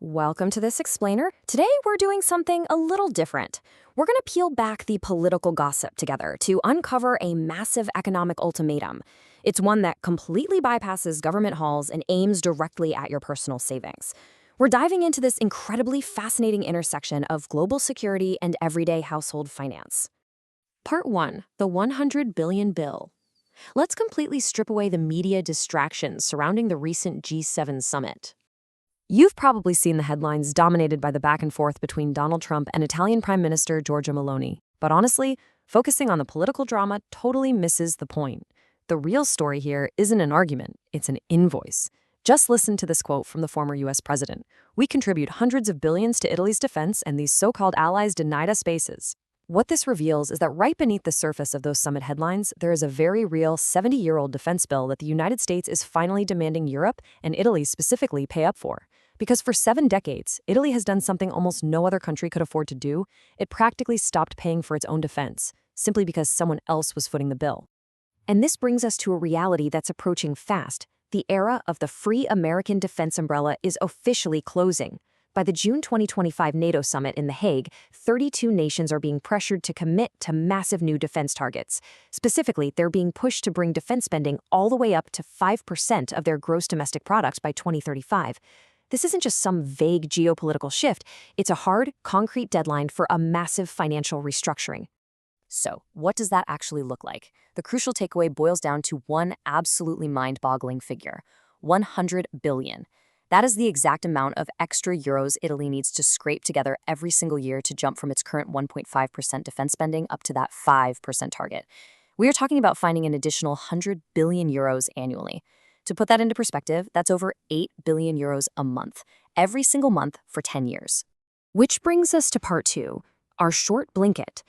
Welcome to this explainer. Today we're doing something a little different. We're going to peel back the political gossip together to uncover a massive economic ultimatum. It's one that completely bypasses government halls and aims directly at your personal savings. We're diving into this incredibly fascinating intersection of global security and everyday household finance. Part 1. The 100 billion bill. Let's completely strip away the media distractions surrounding the recent G7 summit. You've probably seen the headlines dominated by the back and forth between Donald Trump and Italian Prime Minister Giorgia Meloni. But honestly, focusing on the political drama totally misses the point. The real story here isn't an argument, it's an invoice. Just listen to this quote from the former US president. "We contribute hundreds of billions to Italy's defense, and these so-called allies denied us bases." What this reveals is that right beneath the surface of those summit headlines, there is a very real 70-year-old defense bill that the United States is finally demanding Europe, and Italy specifically, pay up for. Because for 7 decades, Italy has done something almost no other country could afford to do. It practically stopped paying for its own defense, simply because someone else was footing the bill. And this brings us to a reality that's approaching fast. The era of the free American defense umbrella is officially closing. By the June 2025 NATO summit in The Hague, 32 nations are being pressured to commit to massive new defense targets. Specifically, they're being pushed to bring defense spending all the way up to 5% of their gross domestic product by 2035. This isn't just some vague geopolitical shift, it's a hard, concrete deadline for a massive financial restructuring. So, what does that actually look like? The crucial takeaway boils down to one absolutely mind-boggling figure: 100 billion. That is the exact amount of extra euros Italy needs to scrape together every single year to jump from its current 1.5% defense spending up to that 5% target. We are talking about finding an additional 100 billion euros annually. To put that into perspective, that's over 8 billion euros a month, every single month for 10 years. Which brings us to part 2, our short blanket.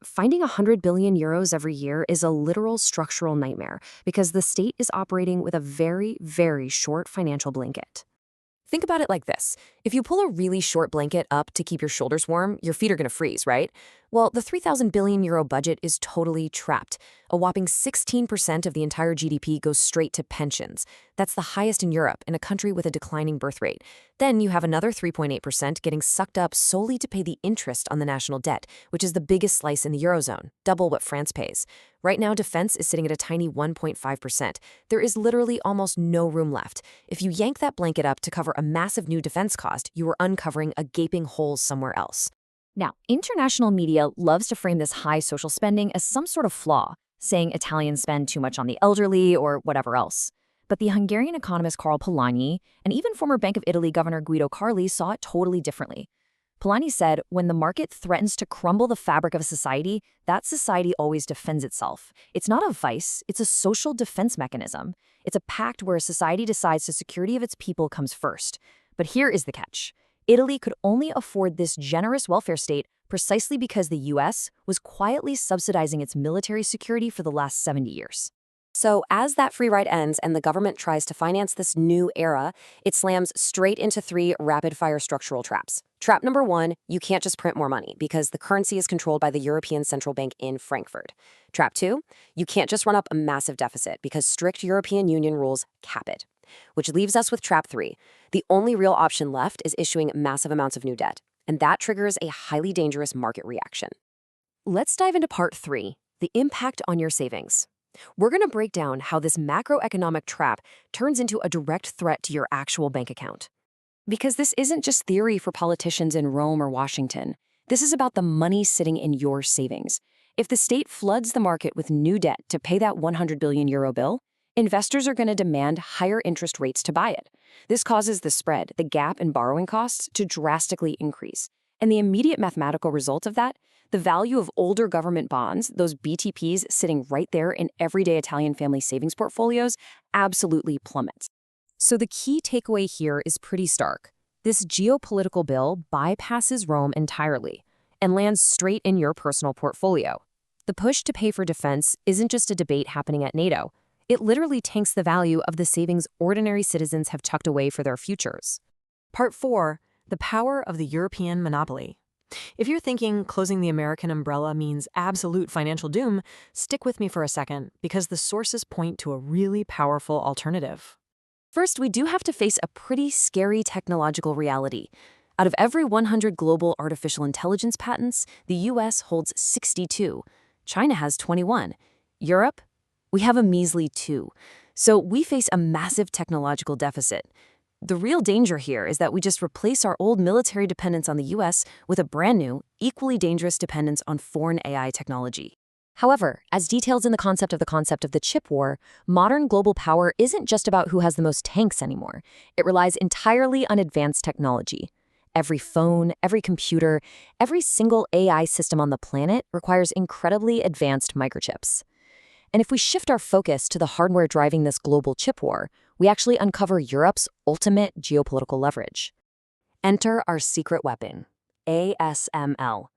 Finding 100 billion euros every year is a literal structural nightmare because the state is operating with a very, very short financial blanket. Think about it like this. If you pull a really short blanket up to keep your shoulders warm, your feet are going to freeze, right? Well, the 3,000 billion euro budget is totally trapped. A whopping 16% of the entire GDP goes straight to pensions. That's the highest in Europe, in a country with a declining birth rate. Then you have another 3.8% getting sucked up solely to pay the interest on the national debt, which is the biggest slice in the Eurozone, double what France pays. Right now, defense is sitting at a tiny 1.5%. There is literally almost no room left. If you yank that blanket up to cover a massive new defense cost, you are uncovering a gaping hole somewhere else. Now, international media loves to frame this high social spending as some sort of flaw, saying Italians spend too much on the elderly or whatever else. But the Hungarian economist Karl Polanyi and even former Bank of Italy Governor Guido Carli saw it totally differently. Polanyi said, when the market threatens to crumble the fabric of a society, that society always defends itself. It's not a vice, it's a social defense mechanism. It's a pact where a society decides the security of its people comes first. But here is the catch. Italy could only afford this generous welfare state precisely because the US was quietly subsidizing its military security for the last 70 years. So as that free ride ends and the government tries to finance this new era, it slams straight into 3 rapid-fire structural traps. Trap number 1, you can't just print more money because the currency is controlled by the European Central Bank in Frankfurt. Trap 2, you can't just run up a massive deficit because strict European Union rules cap it. Which leaves us with trap 3. The only real option left is issuing massive amounts of new debt, and that triggers a highly dangerous market reaction. Let's dive into part 3, the impact on your savings. We're going to break down how this macroeconomic trap turns into a direct threat to your actual bank account. Because this isn't just theory for politicians in Rome or Washington. This is about the money sitting in your savings. If the state floods the market with new debt to pay that 100 billion euro bill, investors are going to demand higher interest rates to buy it. This causes the spread, the gap in borrowing costs, to drastically increase. And the immediate mathematical result of that, the value of older government bonds, those BTPs sitting right there in everyday Italian family savings portfolios, absolutely plummets. So the key takeaway here is pretty stark. This geopolitical bill bypasses Rome entirely and lands straight in your personal portfolio. The push to pay for defense isn't just a debate happening at NATO. It literally tanks the value of the savings ordinary citizens have tucked away for their futures. Part 4, the power of the European monopoly. If you're thinking closing the American umbrella means absolute financial doom, stick with me for a second, because the sources point to a really powerful alternative. First, we do have to face a pretty scary technological reality. Out of every 100 global artificial intelligence patents, the US holds 62. China has 21. Europe? We have a measly 2. So we face a massive technological deficit. The real danger here is that we just replace our old military dependence on the US with a brand new, equally dangerous dependence on foreign AI technology. However, as details in the concept of the chip war, modern global power isn't just about who has the most tanks anymore. It relies entirely on advanced technology. Every phone, every computer, every single AI system on the planet requires incredibly advanced microchips. And if we shift our focus to the hardware driving this global chip war, we actually uncover Europe's ultimate geopolitical leverage. Enter our secret weapon, ASML.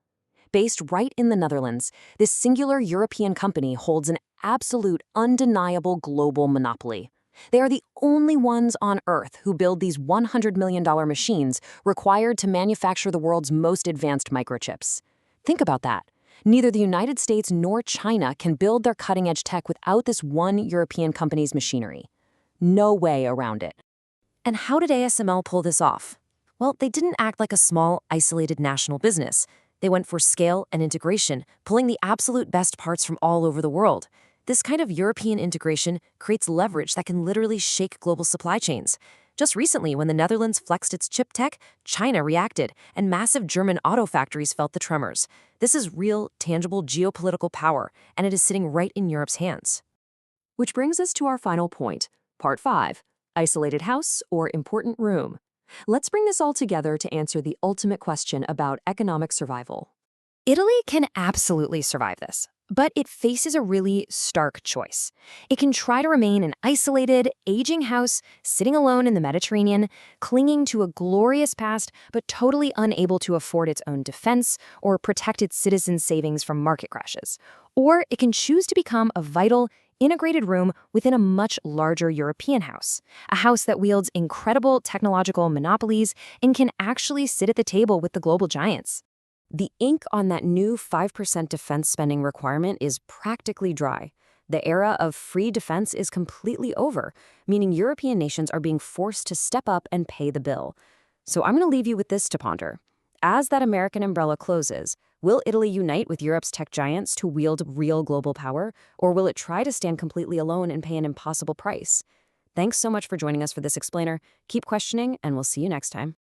Based right in the Netherlands, this singular European company holds an absolute, undeniable global monopoly. They are the only ones on Earth who build these $100 million machines required to manufacture the world's most advanced microchips. Think about that. Neither the United States nor China can build their cutting-edge tech without this one European company's machinery. No way around it. And how did ASML pull this off? Well, they didn't act like a small, isolated national business. They went for scale and integration, pulling the absolute best parts from all over the world. This kind of European integration creates leverage that can literally shake global supply chains. Just recently, when the Netherlands flexed its chip tech, China reacted, and massive German auto factories felt the tremors. This is real, tangible geopolitical power, and it is sitting right in Europe's hands. Which brings us to our final point, Part 5, Isolated House or Important Room. Let's bring this all together to answer the ultimate question about economic survival. Italy can absolutely survive this, but it faces a really stark choice. It can try to remain an isolated, aging house, sitting alone in the Mediterranean, clinging to a glorious past, but totally unable to afford its own defense or protect its citizens' savings from market crashes. Or it can choose to become a vital, integrated room within a much larger European house, a house that wields incredible technological monopolies and can actually sit at the table with the global giants. The ink on that new 5% defense spending requirement is practically dry. The era of free defense is completely over, meaning European nations are being forced to step up and pay the bill. So I'm going to leave you with this to ponder. As that American umbrella closes, will Italy unite with Europe's tech giants to wield real global power, or will it try to stand completely alone and pay an impossible price? Thanks so much for joining us for this explainer. Keep questioning, and we'll see you next time.